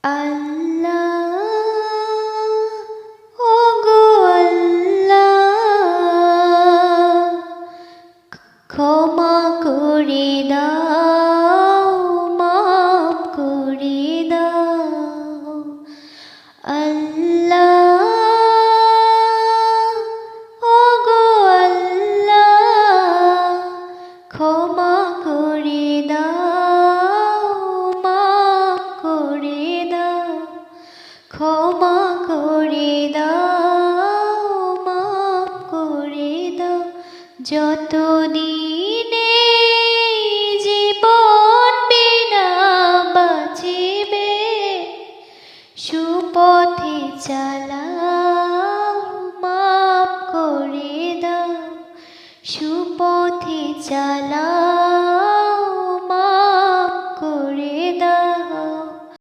আল্লাহ ওগো আল্লাহ, ক্ষমা করে দাও, মাফ করে দাও। আল্লাহ ওগো আল্লাহ, ক্ষমা করে দাও, মাফ করে দাও। ক্ষমা করে দাও, মাফ করে দাও। যতদিনে জীবন বিনা বাঁচিবে, সুপথে চালা